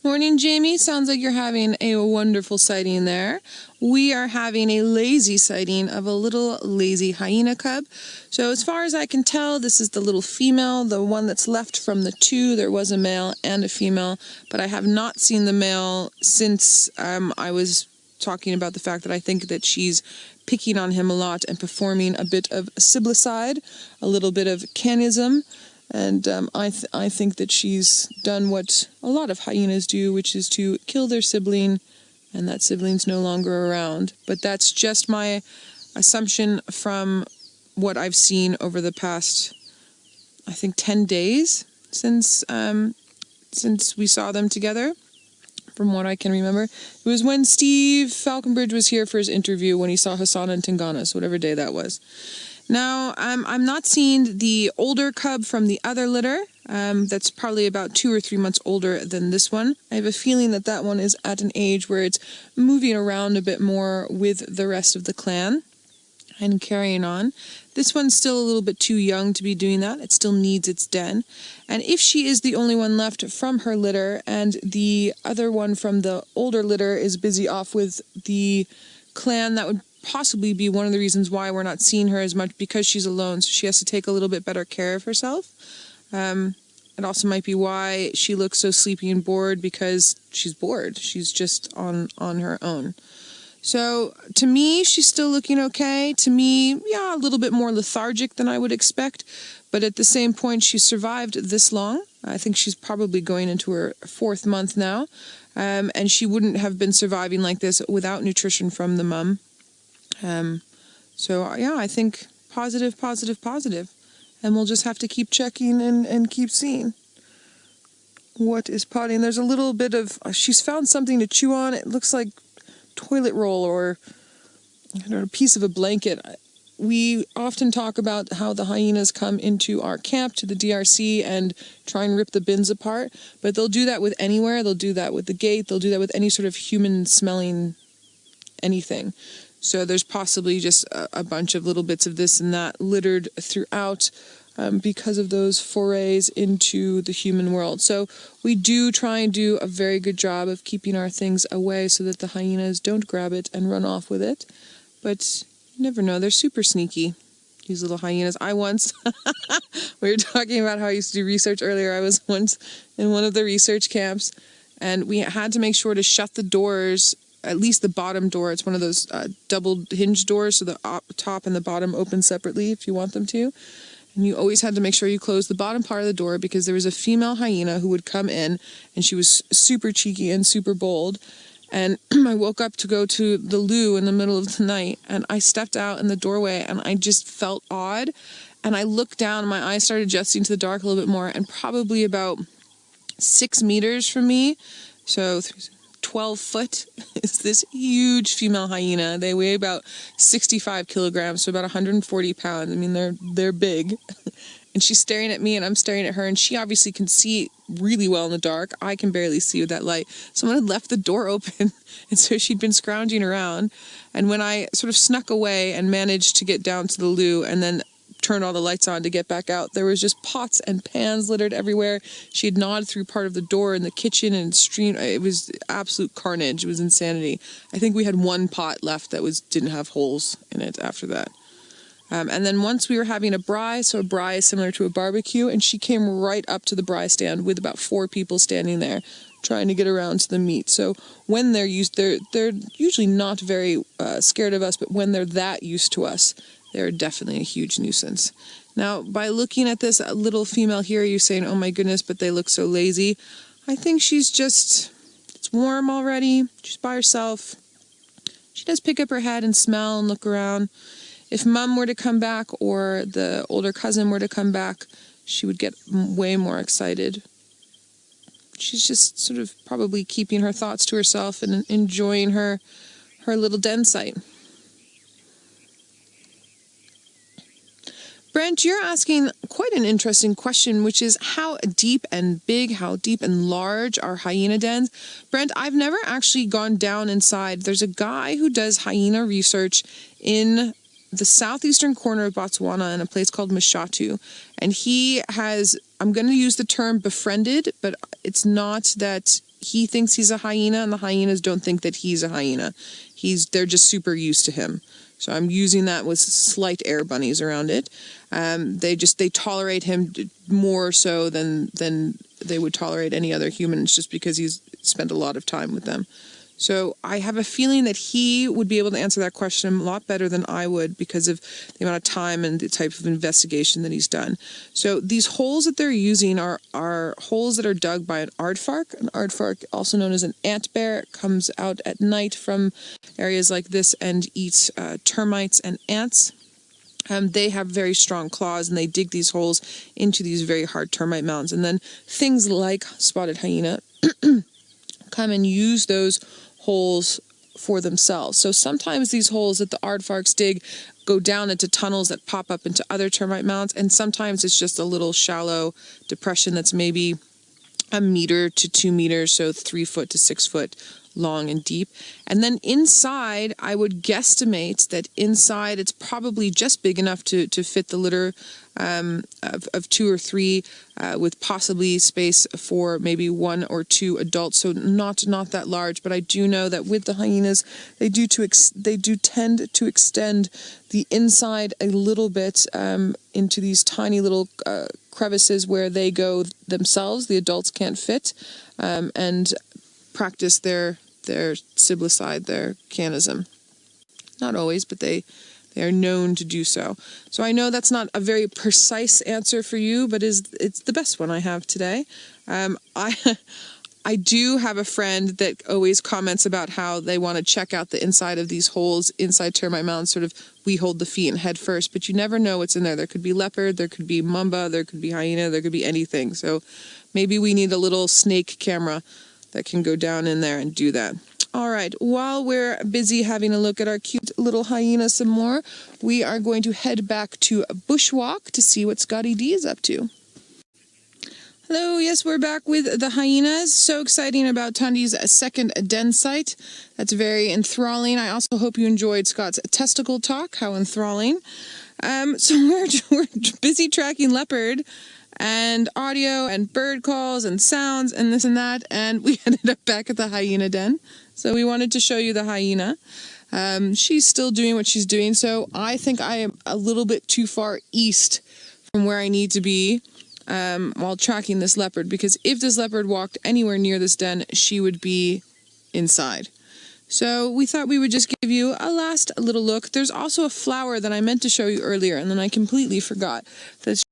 Morning, Jamie. Sounds like you're having a wonderful sighting there. We are having a lazy sighting of a little lazy hyena cub. So as far as I can tell, this is the little female, the one that's left from the two. There was a male and a female, but I have not seen the male since I was talking about the fact that I think that she's picking on him a lot and performing a bit of siblicide, a little bit of canism. And I think that she's done what a lot of hyenas do, which is to kill their sibling, and that sibling's no longer around. But that's just my assumption from what I've seen over the past, I think, 10 days since we saw them together, from what I can remember. It was when Steve Falconbridge was here for his interview when he saw Hassan and Tingana, so whatever day that was. Now, I'm not seeing the older cub from the other litter. That's probably about 2 or 3 months older than this one. I have a feeling that that one is at an age where it's moving around a bit more with the rest of the clan and carrying on. This one's still a little bit too young to be doing that. It still needs its den. And if she is the only one left from her litter and the other one from the older litter is busy off with the clan, that would possibly be one of the reasons why we're not seeing her as much, because she's alone, so she has to take a little bit better care of herself. It also might be why she looks so sleepy and bored, because she's bored. She's just on her own. So to me, she's still looking okay. To me, yeah, a little bit more lethargic than I would expect, but at the same point, she's survived this long. I think she's probably going into her 4th month now, and she wouldn't have been surviving like this without nutrition from the mum. So yeah, I think positive, and we'll just have to keep checking and keep seeing what is potting. There's a little bit of, she's found something to chew on. It looks like toilet roll or, I don't know, a piece of a blanket. We often talk about how the hyenas come into our camp to the DRC and try and rip the bins apart, but they'll do that with anywhere. They'll do that with the gate. They'll do that with any sort of human smelling anything. So there's possibly just a bunch of little bits of this and that littered throughout because of those forays into the human world. So we do try and do a very good job of keeping our things away so that the hyenas don't grab it and run off with it. But you never know, they're super sneaky, these little hyenas. I once, we were talking about how I used to do research earlier. I was once in one of the research camps, and we had to make sure to shut the doors, at least the bottom door. It's one of those double hinge doors, so the top and the bottom open separately if you want them to. And you always had to make sure you closed the bottom part of the door, because there was a female hyena who would come in, and she was super cheeky and super bold. And I woke up to go to the loo in the middle of the night, and I stepped out in the doorway, and I just felt odd. And I looked down, and my eyes started adjusting to the dark a little bit more, and probably about 6 meters from me, so 12 foot, is this huge female hyena. They weigh about 65 kilograms, so about 140 pounds. I mean, they're big. And she's staring at me, and I'm staring at her, and she obviously can see really well in the dark. I can barely see with that light. Someone had left the door open, and so she'd been scrounging around. And when I sort of snuck away and managed to get down to the loo and then turn all the lights on to get back out, there was just pots and pans littered everywhere. She had gnawed through part of the door in the kitchen and streamed. It was absolute carnage. It was insanity. I think we had one pot left that didn't have holes in it after that. And then once we were having a braai, so a braai is similar to a barbecue, and she came right up to the braai stand with about 4 people standing there trying to get around to the meat. So when they're usually not very scared of us, but when they're that used to us, they're definitely a huge nuisance. Now, by looking at this little female here, you're saying, oh my goodness, but they look so lazy. I think she's just, it's warm already. She's by herself. She does pick up her head and smell and look around. If mom were to come back or the older cousin were to come back, she would get way more excited. She's just sort of probably keeping her thoughts to herself and enjoying her little den site. Brent, you're asking quite an interesting question, which is how deep and big, how deep and large are hyena dens? Brent, I've never actually gone down inside. There's a guy who does hyena research in the southeastern corner of Botswana in a place called Mashatu. And he has, I'm going to use the term befriended, but it's not that he thinks he's a hyena, and the hyenas don't think that he's a hyena. They're just super used to him. So I'm using that with slight air bunnies around it. They tolerate him more so than they would tolerate any other human. It's just because he's spent a lot of time with them. So I have a feeling that he would be able to answer that question a lot better than I would because of the amount of time and the type of investigation that he's done. So these holes that they're using are holes that are dug by an aardvark. An aardvark, also known as an ant bear, comes out at night from areas like this and eats termites and ants. They have very strong claws, and they dig these holes into these very hard termite mounds. And then things like spotted hyena come and use those holes for themselves. So sometimes these holes that the aardvarks dig go down into tunnels that pop up into other termite mounds, and sometimes it's just a little shallow depression that's maybe 1 meter to 2 meters, so 3 foot to 6 foot long and deep. And then inside, I would guesstimate that inside it's probably just big enough to fit the litter of 2 or 3 with possibly space for maybe 1 or 2 adults, so not that large. But I do know that with the hyenas, they do tend to extend the inside a little bit into these tiny little crevices where they go themselves. The adults can't fit, and practice their siblicide, their canism. Not always, but they are known to do so. So I know that's not a very precise answer for you, but it's the best one I have today. I do have a friend that always comments about how they want to check out the inside of these holes inside termite mounds, sort of we hold the feet and head first, but you never know what's in there. There could be leopard, there could be mamba, there could be hyena, there could be anything. So maybe we need a little snake camera that can go down in there and do that. All right, while we're busy having a look at our cute little hyena some more, we are going to head back to Bushwalk to see what Scotty D is up to. Hello, yes, we're back with the hyenas. So exciting about Tundi's second den site. That's very enthralling. I also hope you enjoyed Scott's testicle talk. How enthralling. So we're busy tracking leopard and audio and bird calls and sounds and this and that, and we ended up back at the hyena den. So we wanted to show you the hyena. She's still doing what she's doing, so I think I am a little bit too far east from where I need to be while tracking this leopard, because if this leopard walked anywhere near this den, she would be inside. So we thought we would just give you a last little look. There's also a flower that I meant to show you earlier, and then I completely forgot. That's